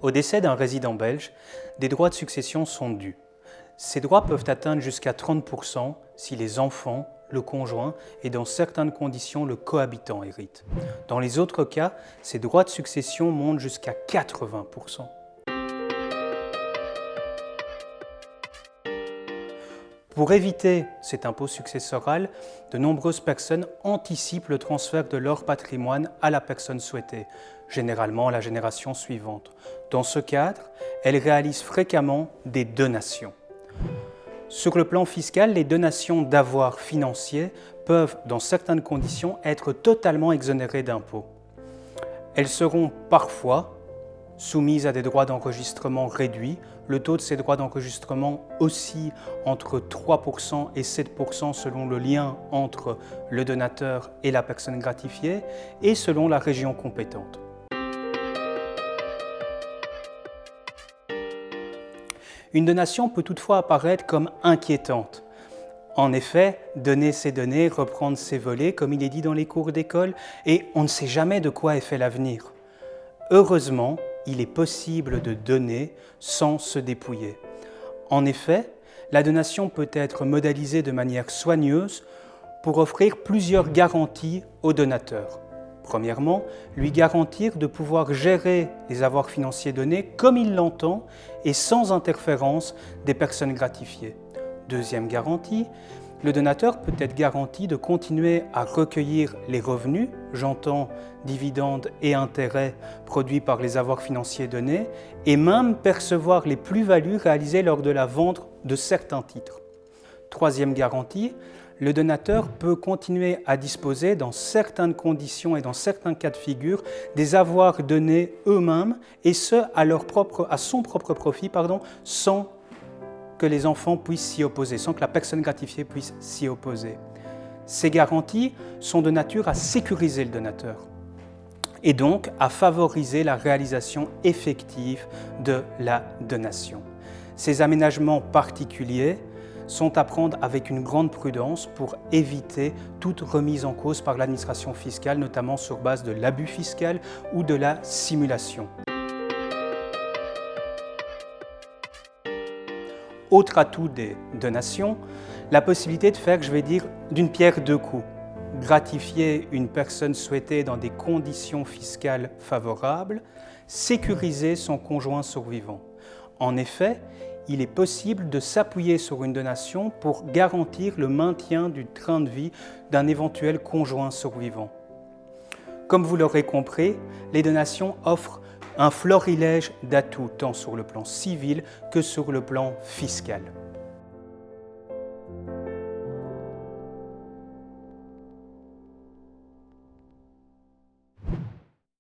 Au décès d'un résident belge, des droits de succession sont dus. Ces droits peuvent atteindre jusqu'à 30% si les enfants, le conjoint et dans certaines conditions le cohabitant héritent. Dans les autres cas, ces droits de succession montent jusqu'à 80%. Pour éviter cet impôt successoral, de nombreuses personnes anticipent le transfert de leur patrimoine à la personne souhaitée, généralement la génération suivante. Dans ce cadre, elles réalisent fréquemment des donations. Sur le plan fiscal, les donations d'avoirs financiers peuvent, dans certaines conditions, être totalement exonérées d'impôts. Elles seront parfois soumises à des droits d'enregistrement réduits. Le taux de ces droits d'enregistrement oscille entre 3% et 7% selon le lien entre le donateur et la personne gratifiée et selon la région compétente. Une donation peut toutefois apparaître comme inquiétante. En effet, donner ses données, reprendre ses volets, comme il est dit dans les cours d'école, et on ne sait jamais de quoi est fait l'avenir. Heureusement, il est possible de donner sans se dépouiller. En effet, la donation peut être modélisée de manière soigneuse pour offrir plusieurs garanties au donateur. Premièrement, lui garantir de pouvoir gérer les avoirs financiers donnés comme il l'entend et sans interférence des personnes gratifiées. Deuxième garantie, le donateur peut être garanti de continuer à recueillir les revenus, j'entends dividendes et intérêts produits par les avoirs financiers donnés, et même percevoir les plus-values réalisées lors de la vente de certains titres. Troisième garantie, le donateur peut continuer à disposer dans certaines conditions et dans certains cas de figure des avoirs donnés eux-mêmes et ce à son propre profit, sans que les enfants puissent s'y opposer, sans que la personne gratifiée puisse s'y opposer. Ces garanties sont de nature à sécuriser le donateur et donc à favoriser la réalisation effective de la donation. Ces aménagements particuliers sont à prendre avec une grande prudence pour éviter toute remise en cause par l'administration fiscale, notamment sur base de l'abus fiscal ou de la simulation. Autre atout des donations, la possibilité de faire, d'une pierre deux coups. Gratifier une personne souhaitée dans des conditions fiscales favorables, sécuriser son conjoint survivant. En effet, il est possible de s'appuyer sur une donation pour garantir le maintien du train de vie d'un éventuel conjoint survivant. Comme vous l'aurez compris, les donations offrent un florilège d'atouts tant sur le plan civil que sur le plan fiscal.